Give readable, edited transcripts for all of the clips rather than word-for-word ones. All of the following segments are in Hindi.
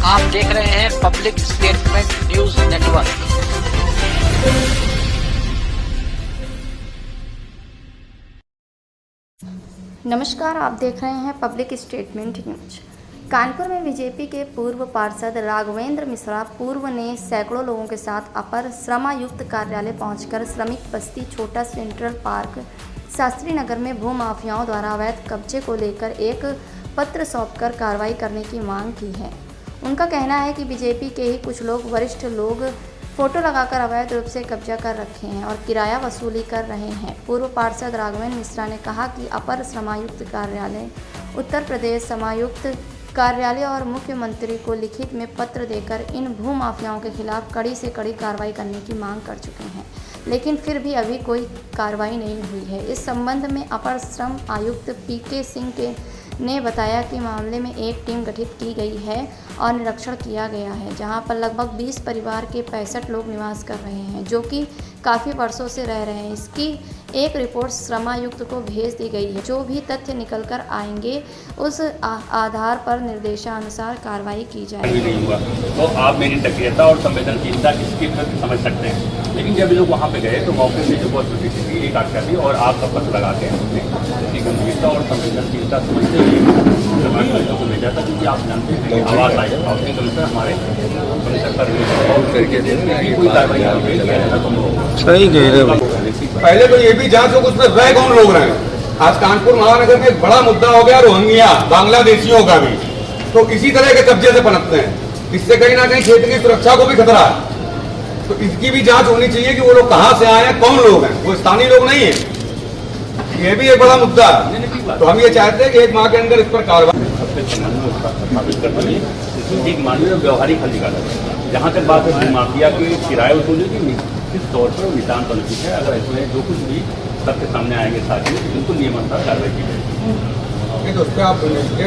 आप देख रहे हैं पब्लिक स्टेटमेंट न्यूज नेटवर्क। नमस्कार, आप देख रहे हैं पब्लिक स्टेटमेंट न्यूज। कानपुर में बीजेपी के पूर्व पार्षद राघवेंद्र मिश्रा पूर्व ने सैकड़ों लोगों के साथ अपर श्रमायुक्त कार्यालय पहुंचकर श्रमिक बस्ती छोटा सेंट्रल पार्क शास्त्री नगर में भू माफियाओं द्वारा अवैध कब्जे को लेकर एक पत्र सौंपकर कार्रवाई करने की मांग की है। उनका कहना है कि बीजेपी के ही कुछ लोग वरिष्ठ लोग फोटो लगाकर अवैध रूप से कब्जा कर रखे हैं और किराया वसूली कर रहे हैं। पूर्व पार्षद राघवेंद्र मिश्रा ने कहा कि अपर श्रमायुक्त कार्यालय, उत्तर प्रदेश श्रमायुक्त कार्यालय और मुख्यमंत्री को लिखित में पत्र देकर इन भू माफियाओं के खिलाफ कड़ी से कड़ी कार्रवाई करने की मांग कर चुके हैं, लेकिन फिर भी अभी कोई कार्रवाई नहीं हुई है। इस संबंध में अपर श्रम आयुक्त पीके सिंह ने बताया कि मामले में एक टीम गठित की गई है और निरीक्षण किया गया है, जहां पर लगभग 20 परिवार के 65 लोग निवास कर रहे हैं, जो कि काफ़ी वर्षों से रह रहे हैं। इसकी एक रिपोर्ट श्रमायुक्त को भेज दी गई है। जो भी तथ्य निकल कर आएंगे उस आधार पर निर्देशानुसार कार्रवाई की जाएगी। नहीं हुआ तो आप मेरी सक्रियता और संवेदनशीलता इसकी प्रति समझ सकते हैं, लेकिन जब लोग वहाँ पे गए तो मौके से जो बहुत थी एक आख्या थी और आप सब पत्र लगा के उसकी गंभीरता और संवेदनशीलता समझते हुए को भेजा था, क्योंकि आप जानते हैं कि आवाज़ आई हाउसिंग कमिश्नर हमारे सही कह रहे हो। पहले तो ये भी जांच हो कि उसमें रह कौन लोग रहे। आज कानपुर महानगर में एक बड़ा मुद्दा हो गया रोहिंग्या बांग्लादेशियों का भी, तो इसी तरह के कब्जे से पनपते हैं। इससे कहीं ना कहीं क्षेत्र की सुरक्षा को भी खतरा है, तो इसकी भी जांच होनी चाहिए कि वो लोग कहाँ से आए हैं, कौन लोग हैं, वो स्थानीय लोग नहीं है। ये भी एक बड़ा मुद्दा है। तो हम ये चाहते हैं कि 1 माह के अंदर इस पर कार्रवाई मानवीय व्यवहारिक हल निकाला। जहाँ तक बात है माफिया के किराए वसूली की, किस तौर पर निशान पर लिखी है, अगर इसमें जो कुछ भी सबके सामने आएंगे साथी बिल्कुल नियमानुसार कार्रवाई की जाएगी। तो उस पर आप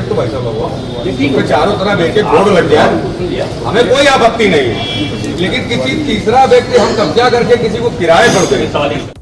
तो भाई साहब हुआ चारों तरफ एक एक बोर्ड लग गया, हमें कोई आपत्ति नहीं है, लेकिन किसी तीसरा व्यक्ति हम कब्जा करके किसी को किराए पर दें।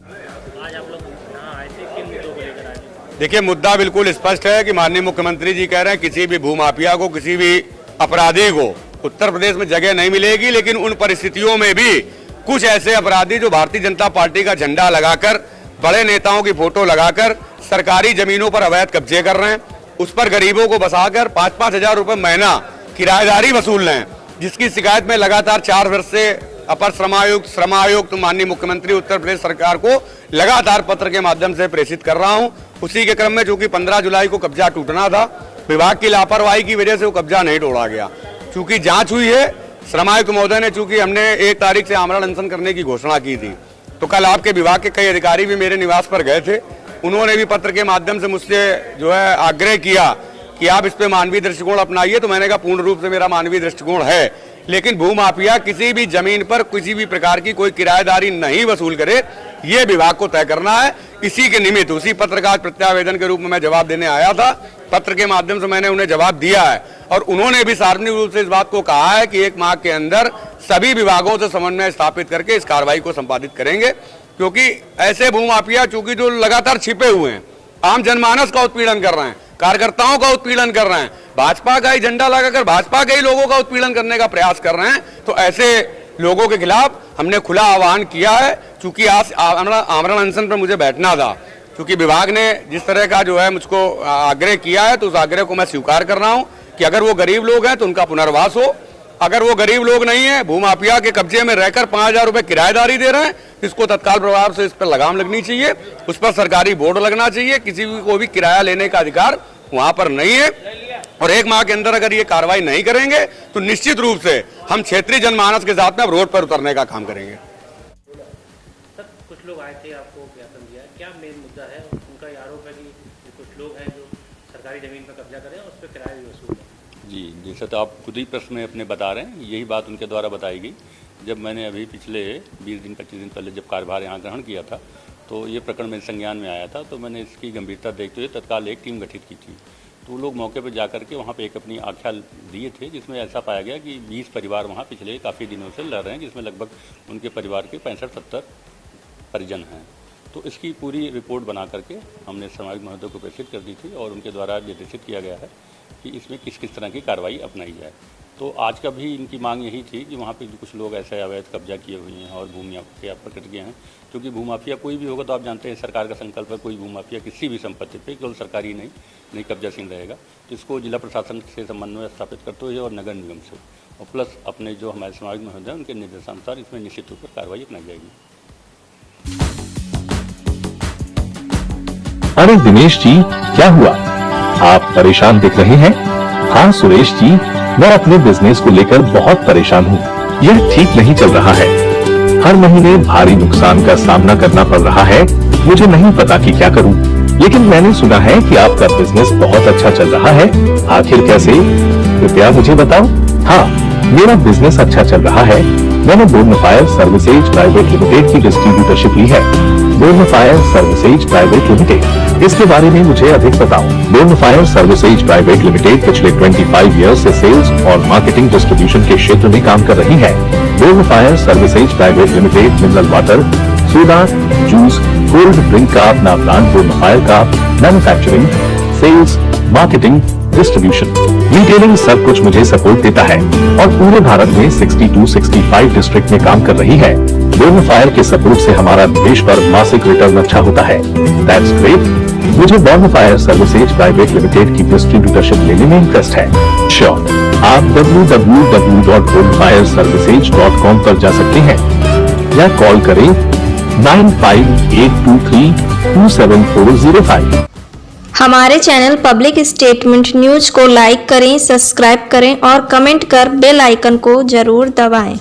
देखिए, मुद्दा बिल्कुल स्पष्ट है कि माननीय मुख्यमंत्री जी कह रहे हैं किसी भी भूमाफिया को, किसी भी अपराधी को उत्तर प्रदेश में जगह नहीं मिलेगी, लेकिन उन परिस्थितियों में भी कुछ ऐसे अपराधी जो भारतीय जनता पार्टी का झंडा लगाकर, बड़े नेताओं की फोटो लगाकर सरकारी जमीनों पर अवैध कब्जे कर रहे हैं, उस पर गरीबों को बसाकर 5-5 हजार रुपये महीना किराएदारी वसूल रहे हैं, जिसकी शिकायत में लगातार 4 वर्ष से अपर श्रमायुक्त माननीय मुख्यमंत्री उत्तर प्रदेश सरकार को लगातार पत्र के माध्यम से प्रेषित कर रहा हूं। उसी के क्रम में चूंकि 15 जुलाई को कब्जा टूटना था, विभाग की लापरवाही की वजह से वो कब्जा नहीं तोड़ा गया। चूंकि जांच हुई है, श्रमायुक्त महोदय ने, चूंकि हमने 1 तारीख से आमरण अनशन करने की घोषणा की थी, तो कल आपके विभाग के कई अधिकारी भी मेरे निवास पर गए थे। उन्होंने भी पत्र के माध्यम से मुझसे जो है आग्रह किया कि आप इस पे मानवीय दृष्टिकोण अपनाइए। तो मैंने कहा पूर्ण रूप से मेरा मानवीय दृष्टिकोण है, लेकिन भूमाफिया किसी भी जमीन पर किसी भी प्रकार की कोई किराएदारी नहीं वसूल करे, ये विभाग को तय करना है। इसी के निमित्त उसी पत्र का प्रत्यावेदन के रूप में मैं जवाब देने आया था। पत्र के माध्यम से मैंने उन्हें जवाब दिया है और उन्होंने भी सार्वजनिक रूप से इस बात को कहा है कि 1 माह के अंदर सभी विभागों से समन्वय स्थापित करके इस कार्रवाई को संपादित करेंगे, क्योंकि ऐसे भूमाफिया चूंकि जो लगातार छिपे हुए हैं, आम जनमानस का उत्पीड़न कर रहे हैं, कार्यकर्ताओं का उत्पीड़न कर रहे हैं, भाजपा का ही झंडा लगाकर भाजपा के ही लोगों का उत्पीड़न करने का प्रयास कर रहे हैं, तो ऐसे लोगों के खिलाफ हमने खुला आह्वान किया है। चूंकि आज आमरण अनशन पर मुझे बैठना था, क्योंकि विभाग ने जिस तरह का जो है मुझको आग्रह किया है, तो उस आग्रह को मैं स्वीकार कर रहा हूं कि अगर वो गरीब लोग हैं तो उनका पुनर्वास हो, अगर वो गरीब लोग नहीं है, भूमाफिया के कब्जे में रहकर 5,000 रुपये किराएदारी दे रहे हैं, इसको तत्काल प्रभाव से इस पर लगाम लगनी चाहिए, उस पर सरकारी बोर्ड लगना चाहिए। किसी को भी किराया लेने का अधिकार वहां पर नहीं है, और 1 माह के अंदर अगर ये कार्रवाई नहीं करेंगे तो निश्चित रूप से हम क्षेत्रीय जनमानस के साथ में रोड पर उतरने का काम करेंगे। सर, कुछ लोग आए थे, आपको ज्ञापन दिया, क्या मेन मुद्दा है? उनका ये आरोप है कि कुछ लोग हैं जो सरकारी जमीन पर कब्जा करें और उस पर किराया भी वसूल है। जी, जैसा तो आप खुद ही प्रश्न में अपने बता रहे हैं, यही बात उनके द्वारा बताई गई। जब मैंने अभी पिछले 20 दिन 25 दिन पहले जब कार्यभार यहाँ ग्रहण किया था, तो ये प्रकरण मेरे संज्ञान में आया था, तो मैंने इसकी गंभीरता देखते हुए तत्काल एक टीम गठित की थी। तो लोग मौके पर जाकर के वहाँ पे एक अपनी आख्या दिए थे, जिसमें ऐसा पाया गया कि 20 परिवार वहाँ पिछले काफ़ी दिनों से लड़ रहे हैं, जिसमें लगभग उनके परिवार के 65-70 परिजन हैं। तो इसकी पूरी रिपोर्ट बना करके हमने श्रमायुक्त महोदय को प्रेषित कर दी थी और उनके द्वारा निर्देशित किया गया है कि इसमें किस किस तरह की कार्रवाई अपनाई जाए। तो तो आज का भी इनकी मांग यही थी कि वहाँ पे कुछ लोग ऐसे अवैध कब्जा किए हुए हैं और भूमाफिया प्रकट किए हैं, क्योंकि भूमाफिया कोई भी होगा तो आप जानते हैं सरकार का संकल्प है कोई भूमाफिया किसी भी संपत्ति पे केवल सरकारी नहीं कब्जासीन रहेगा। तो इसको जिला प्रशासन से समन्वय स्थापित करते हुए और नगर निगम से और प्लस अपने जो हमारे समाज में होते हैं उनके निर्देशानुसार इसमें निश्चित रूप से कार्रवाई अपनाई जाएगी। अरे दिनेश जी, क्या हुआ? आप परेशान दिख रहे हैं। हाँ सुरेश जी, मैं अपने बिजनेस को लेकर बहुत परेशान हूँ। यह ठीक नहीं चल रहा है। हर महीने भारी नुकसान का सामना करना पड़ रहा है। मुझे नहीं पता कि क्या करूँ, लेकिन मैंने सुना है कि आपका बिजनेस बहुत अच्छा चल रहा है। आखिर कैसे? कृपया मुझे बताओ। हाँ, मेरा बिजनेस अच्छा चल रहा है। मैंने बोर्नफायर सर्विसेज प्राइवेट लिमिटेड की डिस्ट्रीब्यूटरशिप ली है। बोर्नफायर सर्विसेज प्राइवेट लिमिटेड, इसके बारे में मुझे अधिक बताओ। बोर्नफायर सर्विसेज प्राइवेट लिमिटेड पिछले 25 ईयर्स से सेल्स और मार्केटिंग डिस्ट्रीब्यूशन के क्षेत्र में काम कर रही है। Bornfire services private limited mineral water, soda, juice, cold drink का अपना ब्रांड बोर्नफायर का manufacturing, sales, marketing, distribution, retailing सब कुछ मुझे सपोर्ट देता है और पूरे भारत में 62-65 डिस्ट्रिक्ट में काम कर रही है। बोर्नफायर के सपोर्ट से हमारा निवेश पर मासिक रिटर्न अच्छा होता है। That's great. मुझे बोर्नफायर सर्विसेज प्राइवेट लिमिटेड की डिस्ट्रीब्यूटरशिप लेने में इंटरेस्ट है। श्योर, आप www.bonfireservices.com पर जा सकते हैं या कॉल करें 9582327405। हमारे चैनल पब्लिक स्टेटमेंट न्यूज को लाइक करें, सब्सक्राइब करें और कमेंट कर बेल आइकन को जरूर दबाएं।